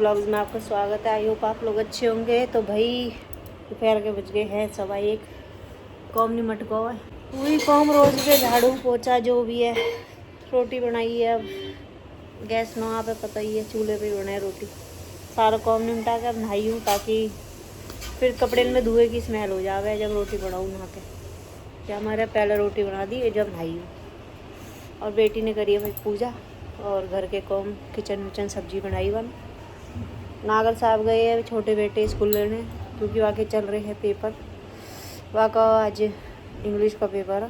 Vlogs में आपका स्वागत है। आई होप आप लोग अच्छे होंगे। तो भाई दोपहर के बज गए हैं 1:15। कॉम नहीं मटका हुआ है, वही कॉम रोज के झाड़ू पोछा जो भी है। रोटी बनाई है, अब गैस वहाँ पे पता ही है, चूल्हे पे बनाए रोटी। सारा कॉम निपटा के अब नहाई हूँ, ताकि फिर कपड़े में धुएँ की स्मेल हो जावे जब रोटी बनाऊँ नहा के। क्या हमारे पहले रोटी बना दी जब नहाई हूँ, और बेटी ने करी है भाई पूजा, और घर के कॉम किचन विचन सब्जी बनाई बन। नागर साहब गए हैं छोटे बेटे स्कूल लेने, क्योंकि वहाँ के चल रहे हैं पेपर। वहाँ का आज इंग्लिश का पेपर है,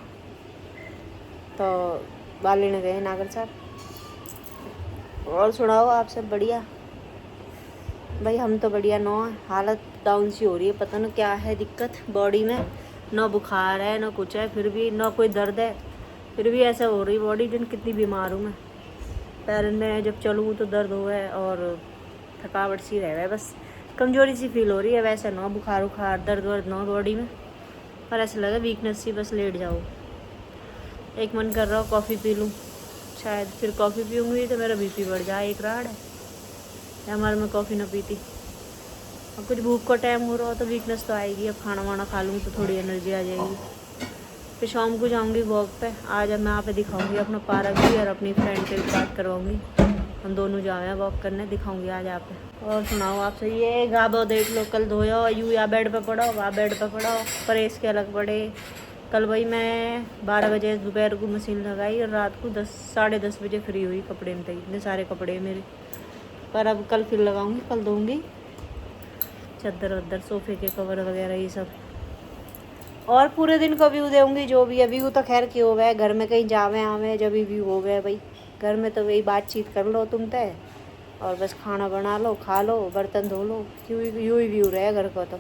तो बाल लेने गए हैं नागर साहब। और सुनाओ आप सब बढ़िया? भाई हम तो बढ़िया नो, हालत डाउन सी हो रही है। पता ना क्या है दिक्कत बॉडी में, ना बुखार है ना कुछ है, फिर भी ना कोई दर्द है, फिर भी ऐसा हो रही बॉडी। दिन कितनी बीमार हूँ मैं, पैर में जब चलूँ तो दर्द हो है और थकावट सी रह है, बस कमजोरी सी फील हो रही है। वैसे ना बुखार उखार दर्द वर्द ना बॉडी में, पर ऐसा लगा वीकनेस सी, बस लेट जाओ। एक मन कर रहा हो कॉफ़ी पी लूँ, शायद फिर कॉफ़ी पीऊँगी तो मेरा बीपी बढ़ जाए। एक राड है हमारे में कॉफ़ी ना पीती। और कुछ भूख का टाइम हो रहा हो तो वीकनेस तो आएगी। अब खाना वाना खा लूँ तो थोड़ी एनर्जी आ जाएगी। फिर शाम को जाऊँगी वॉक पे। आज अब मैं यहाँ पे दिखाऊँगी अपना पार्क भी, और अपनी फ्रेंड से भी बात करवाऊँगी। हम दोनों जाए वॉक करने, दिखाऊँगी आज यहाँ पे। और सुनाओ आप सही है? गाबो देख लो, कल धोया यूँ या बेड पे पड़ो, वहाँ बेड पे पड़ो, परहेज के अलग पड़े। कल भाई मैं 12 बजे दोपहर को मशीन लगाई और रात को 10 साढ़े 10 बजे फ्री हुई। कपड़े में इतने सारे कपड़े मेरे, पर अब कल फिर लगाऊँगी, कल धोऊँगी चादर वदर, सोफे के कवर वगैरह ये सब। और पूरे दिन का व्यू दूँगी जो भी है। व्यू तो खैर क्यों हो गया, घर में कहीं जावे आवे जब भी व्यू हो गया भाई। घर में तो वही बातचीत कर लो तुम तय, और बस खाना बना लो, खा लो, बर्तन धो लो, क्यों यूँ ही व्यू रहे घर का। तो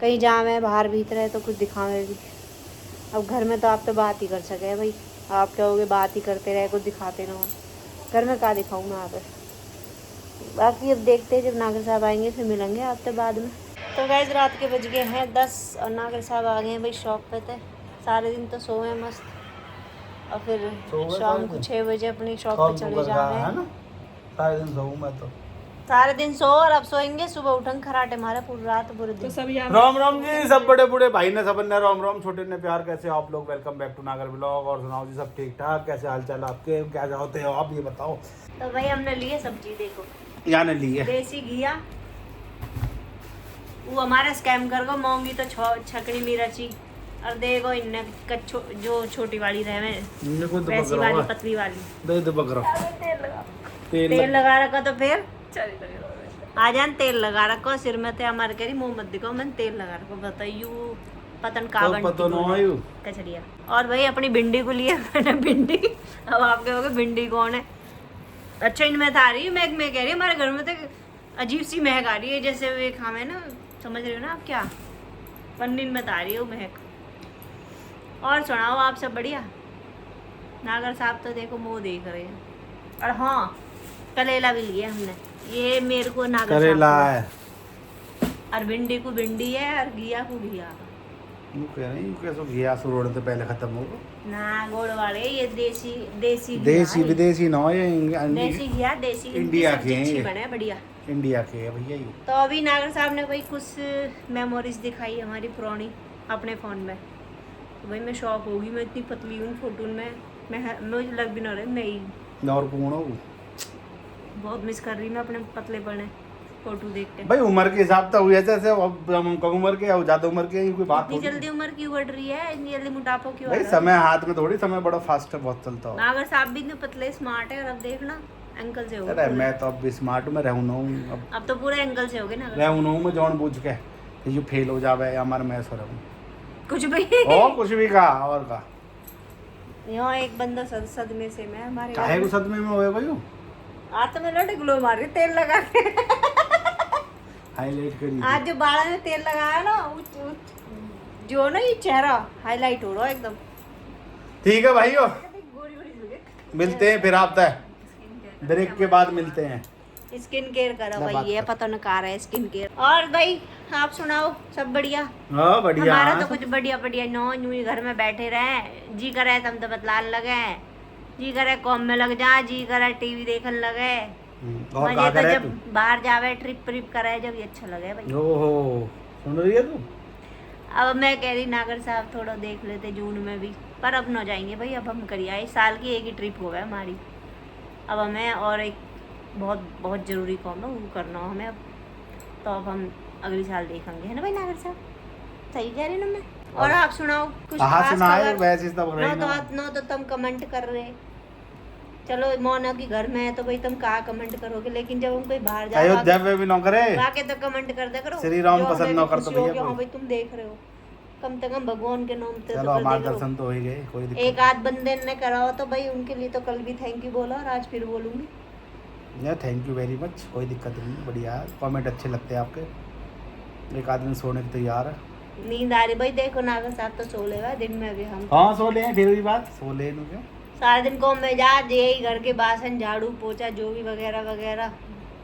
कहीं जावे बाहर भीतर है तो कुछ दिखावे भी। अब घर में तो आप तो बात ही कर सके भाई, आप कहोगे बात ही करते रहे, कुछ दिखाते ना हो। घर में क्या दिखाऊँ मैं आप? बाकी अब देखते हैं, जब नागर साहब आएंगे फिर मिलेंगे आपसे बाद में। तो गैस रात के बज गए हैं 10 और नागर साहब आ गए हैं भाई शॉप पे थे। सारे दिन तो सोए मस्त, और फिर शाम को 6 बजे अपनी शॉप पे चले जा रहे हैं। सारे दिन सोऊं मैं तो, सारे दिन सो, और अब सोएंगे सुबह उठेंगे खराटे मारे पूरी रात पूरे दिन। तो राम राम जी सब बड़े बूढ़े भाई ने सबन ने राम राम, छोटे ने प्यार। कैसे आप लोग? वेलकम बैक टू नागर ब्लॉग। और सुनाओ जी, सब ठीक ठाक? कैसे हाल चाल आपके? क्या होते हो आप, ये बताओ। तो भाई हमने लिए सब्जी, देखो यहाँ ने ली है देसी घिया। वो हमारे स्कैम कर गो, मोंगी तो छकड़ी मिर्ची, और देखो इनने कच्चो जो छोटी वाली रहे वैसी वाली पतली वाली दे दे बकरा तेल लगा रखा। तो फिर आ जान तेल लगा रखो सिर में, थे हमारे कह रही मुँह मत दिखाओ, मैंने तेल लगा रखो। बताइयो पतन का कचड़िया। और भाई अपनी भिंडी को लिया मैंने भिंडी। अब आप कहोगे भिंडी कौन है? अच्छा इनमें था रही महक में, कह रही है हमारे घर में तो अजीब सी महक आ रही है, जैसे वे खावे ना, समझ रहे हो ना आप क्या? पन्नीन में आ रही है वो महक। और सुनाओ आप सब बढ़िया? नागर साहब तो देखो मुँह देख रहे हैं। और हाँ करेला भी लिया हमने, ये मेरे को नागर करेला है, और भिंडी को भिंडी है, और घिया को घिया। घिया रोड से पहले खत्म हो ना गोड़ वाले, ये देसी देसी देसी विदेशी ना, ये देसी घिया, देसी इंडिया के अच्छी बने बढ़िया, इंडिया के है भैया ये। तो अभी नागर साहब ने भाई कुछ मेमोरीज दिखाई हमारी पुरानी अपने फ़ोन में। तो भाई मैं शॉक होगी, मैं इतनी पतली हूँ फोटो में, मुझे लग भी ना रहे मैं ही और कौन हो? बहुत मिस कर रही मैं अपने पतले पड़े फोटो देख के। भाई उम्र के हिसाब से हुई जैसे हम कम उम्र के या ज्यादा उम्र के, कोई बात इतनी जल्दी उम्र क्यों बढ़ रही है, इतनी जल्दी मोटापा क्यों? भाई समय हाथ में थोड़ी, समय बड़ा फास्ट है, बहुत चलता हो। नागर साहब भी इतने पतले स्मार्ट है, और अब देखना एंकल से हो अरे मैं तो अब स्मार्ट में रहूँ ना, अब तो पूरे एंकल से हो गए ना रहूँ ना मैं जौन पूछ के ये फेल हो जावे या हमारे मैं सो रहूँ कुछ भी और कुछ भी का और का। यहाँ एक बंदा सदमे से मैं हमारे काहे को सदमे में होए भाई? आज तो मैं लौटे ग्लो मार रही तेल लगा के। हाईलाइट करी आज जो बाड़ा में तेल लगाया ना, जो ना ये चेहरा हाईलाइट हो रहा है एकदम। ठीक है भाइयों, मिलते हैं फिर आप तय ब्रेक के बाद मिलते हैं। स्किन केयर करो भाई, ये पता न कहा है स्किन केयर। और भाई आप सुनाओ सब बढ़िया? हाँ बढ़िया। हमारा तो कुछ बढ़िया बढ़िया नो यूं घर में बैठे रहे, जी करे हम तो बतलान लगे, जी करे कॉम में लग जा, जी करे टीवी देखने लगे, और मुझे कहाँ तो करे जब तू? बाहर जावे ट्रिप कराए जब ये अच्छा लगे भाई। ओहो, सुन रही है तू? अब मैं कह रही नागर साहब थोड़ा देख लेते जून में भी, पर अब न जाएंगे भाई, अब हम करिए इस साल की एक ही ट्रिप हो गया हमारी। अब हमें और एक बहुत बहुत ज़रूरी काम है वो करना हो हमें अब, तो अब हम अगले साल देखेंगे, है ना भाई नागर साहब? सही कह रही ना मैं? और आप सुनाओ कुछ कहाँ खास सुनाए खबर? वैसे सब रही ना। नो तो तुम कमेंट कर रहे, चलो मोना की घर में है तो भाई तुम कहाँ कमेंट करोगे, लेकिन जब हम कोई बाहर जाओ अयोध्या में भी न करे, वाके तो कमेंट कर दे करो। श्री राम जो पसंद हमें न भी कर तो खुशी हो भैया कि हाँ कोई। भाई तुम देख रहे हो, कम से कम भगवान के नाम पे चलो तो कर हमारे दे करो। दर्शन तो हो ही गए, कोई दिक्कत एक आध बंदे ने करा हो तो भाई उनके लिए तो कल भी थैंक यू बोला और आज फिर बोलूंगी। नहीं। थैंक यू वेरी मच, कोई दिक्कत नहीं, बढ़िया है, कमेंट अच्छे लगते हैं आपके। एक आदमी सोने को तैयार है। नींद आ रही भाई, देखो नागर साहब तो सो लेगा दिन में भी, हम हाँ सो ले, फिर भी बात सो ले नु क्या। सारा दिन को में जा यही घर के बासन झाड़ू पोछा जो भी वगैरह वगैरह।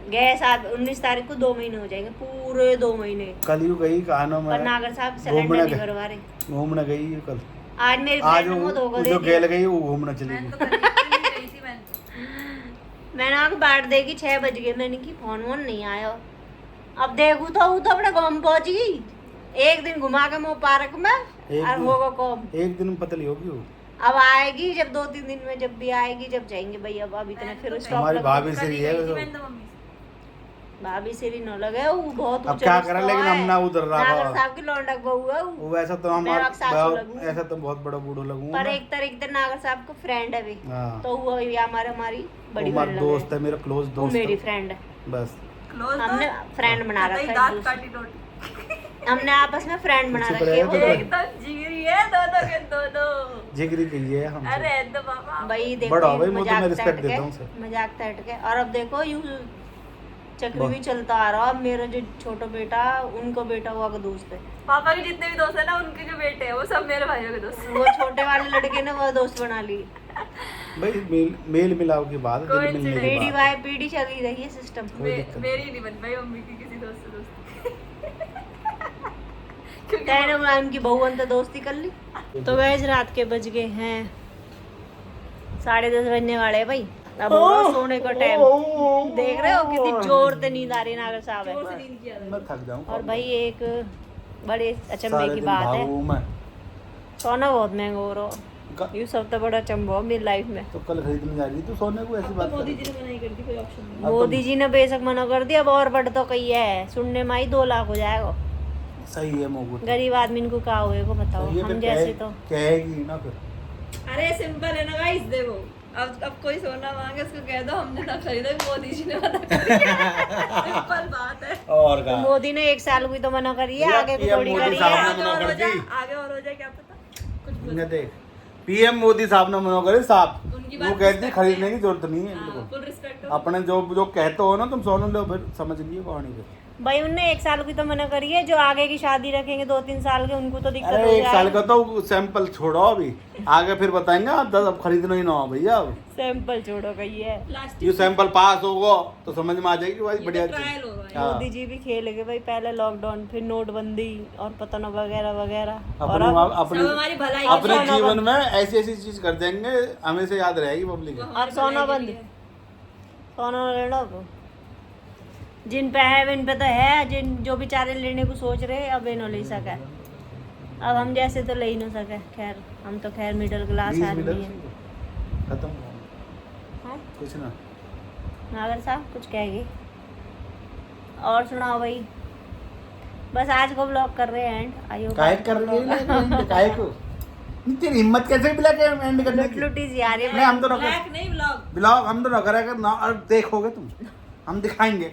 गए साहब 19 तारीख को 2 महीने हो जाएंगे, पूरे 2 महीने। कल यू गई कहानों पर में नागर साहब सिलेंडर नहीं भरवा रहे। घूमने गई यू कल। आज मेरी आज फ्रेंड को धोखा दे जो दिया। गेल गई वो घूमने चली मैं गई। तो कल गई थी मैं मैंने आके बांट देगी 6 बज गए, मैंने की फोन वोन नहीं आया। अब देखू तो वो तो अपने गाँव में पहुंच गई, एक दिन घुमा के मैं पार्क में और होगा कौन। एक दिन में पतली होगी वो। अब आएगी जब 2-3 दिन में, जब भी आएगी जब जाएंगे भाई। अब अभी इतना फिर स्टॉप हमारी लगा। भाभी से ही है गई थी वो। मैंने तो मम्मी से। भाभी से न लगे वो बहुत अब ऊंचा क्या रिश्ता करें, लेकिन है। हम ना उधर रहा। नागर साहब की लौंडा बहू है वो। वो ऐसा तो मैं अब सासू हम लगूं। ऐसा तो बहुत बड़ा बूढ़ो लगूंगा पर मैं। एक तरीके से नागर साहब को फ्रेंड है भी, हाँ। तो वो ये हमारी बड़ी वो बहन मेरा लगे। दोस्त है, मेरा क्लोज वो दोस्त मेरी है। फ्रेंड है, बस क्लोज हमने फ्रेंड बना कतई रखा है दांत एक दूसरे- काटी टोटी। हमने आपस में फ्रेंड बना चुप रखे रहे हैं तो वो भाई। एकदम जिगरी है दोनों के दोनों। जिगरी की है हम। अरे तो बाबा भाई देखो बड़ा हो भाई, मैं मजाक तुम्हें रिस्पेक्ट तट के- देता हूँ सर। मजाक तट के। और अब देखो यूं चक्र भी बहुत। चलता आ रहा। अब मेरा जो छोटा बेटा, उनको बेटा हुआ का दोस्त है, पापा के जितने भी दोस्त है ना उनके जो बेटे हैं वो सब मेरे भाइयों के दोस्त हैं। वो छोटे वाले लड़के ने वो दोस्त बना ली। भाई मेल मिलाव की बात है, कोई दिल मिलने की पीढ़ी बात बाय पीढ़ी चली रही है सिस्टम। कोई दिक्कत नहीं। मेरी नहीं बन पाई मम्मी की किसी दोस्त से दोस्ती। क्योंकि कहने में उनकी बहू तो दोस्ती कर ली। तो वैसे रात के बज गए हैं 10:30 बजने वाले हैं भाई। अब हो रहा सोने का टाइम। देख रहे हो कितनी जोर से नींद आ रही है नागर साहब जोर से है। नींद किया था। मैं थक जाऊं। और भाई एक बड़े अचंभे सारे की दिन बात है, भागूं मैं। सोना बहुत महंगा हो रहा क- ये सब तो बड़ा अचंभा हो मेरी लाइफ में। तो कल खरीदने जा रही तू सोने को, ऐसी अब बात तो मोदी कर। जी ने मना ही कर दी, कोई ऑप्शन नहीं। अब तो- मोदी जी ने बेशक मना कर दिया, अब और बढ़ तो कही है, सुनने में आई 2 लाख हो जाएगा। सही है मोगू। गरीब आदमी को क्या हुए को बताओ, सही है, हम फिर जैसे तो कहेगी ना फिर। अरे सिंपल है ना गाइस, देखो अब कोई सोना मांगे उसको कह दो हमने ना खरीदा, मोदी जी ने मना कर दिया। सिंपल बात है। और तो मोदी ने 1 साल की तो मना करी है, आगे को PM थोड़ी मोदी करी साहब है। ने आगे मना और कर हो जाए, दी। आगे और हो जाए क्या पता। कुछ बोलो। ये देख पीएम मोदी साहब ने मना करे साहब, उनकी वो बात कहती respect खरीदने है। की जरूरत नहीं है हाँ, इनको। full respect हो। अपने जो जो कहते हो ना तुम सोनू लो, फिर समझ लिए कहानी फिर। भाई उनने 1 साल की तो मना करी है, जो आगे की शादी रखेंगे 2-3 साल के उनको तो दिक्कत अरे हो 1 साल जाएगी। का तो सैंपल छोड़ो, अभी आगे फिर बताएंगे। अब खरीदना ही ना हो भैया। अब सैंपल छोड़ो कही है। प्लास्टिक ये सैंपल पास होगा तो समझ में आ जाएगी भाई, ये बढ़िया तो चीज। ट्रायल हो रहा है। हाँ। मोदी जी भी खेल गए भाई, पहले लॉकडाउन, फिर नोटबंदी और पता न वगैरह वगैरह। और अपने अब अपने सब हमारी भलाई अपने सोना जीवन बंद। में ऐसी ऐसी चीज कर देंगे, हमेशा याद रहेगी पब्लिक। और सोना बंद, सोना लेना को जिन पे है इन पे तो है, जिन जो बेचारे लेने को सोच रहे अब इन्हों ले सका। अब हम जैसे तो ले ही नहीं सके। खैर हम तो खैर मिडिल क्लास 20 आदमी मीटर है। खत्म। हाँ? कुछ ना। नागर साहब कुछ कहेंगे और सुनाओ भाई। बस आज को ब्लॉग कर रहे हैं एंड। आइयो काय कर रही है काय को? तेरी हिम्मत कैसे मिला के एंड करने की? लुटीज यार ये नहीं हम तो ना ब्लैक नहीं ब्लॉग। ब्लॉग हम तो ना करेगा ना। और देखोगे तुम, हम दिखाएंगे।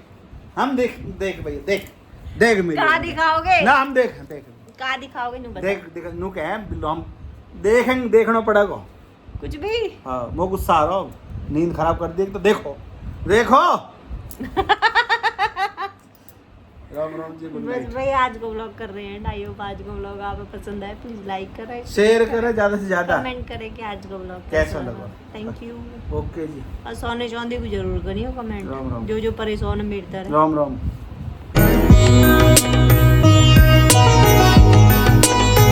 हम देख भैया देख देख मेरी कहाँ दिखाओगे? ना, हम देख देख कहाँ दिखाओगे नु बता। देख नु क्या है, हम देखेंगे, देखना पड़ेगा। कुछ भी हाँ वो गुस्सा आ रहा हो, नींद खराब कर दी तो देखो देखो। राम राम जी, गुड बस नाइट। भाई आज को ब्लॉग कर रहे हैं। आई होप आज को ब्लॉग आपको पसंद आए, प्लीज लाइक करें, शेयर करें ज्यादा से ज्यादा। कमेंट करें कि आज का ब्लॉग कैसा लगा? Thank you. ओके जी, और सोने चांदी को जरूर करियो कमेंट, राम राम। जो जो परेशान है मेरी तरह। राम राम।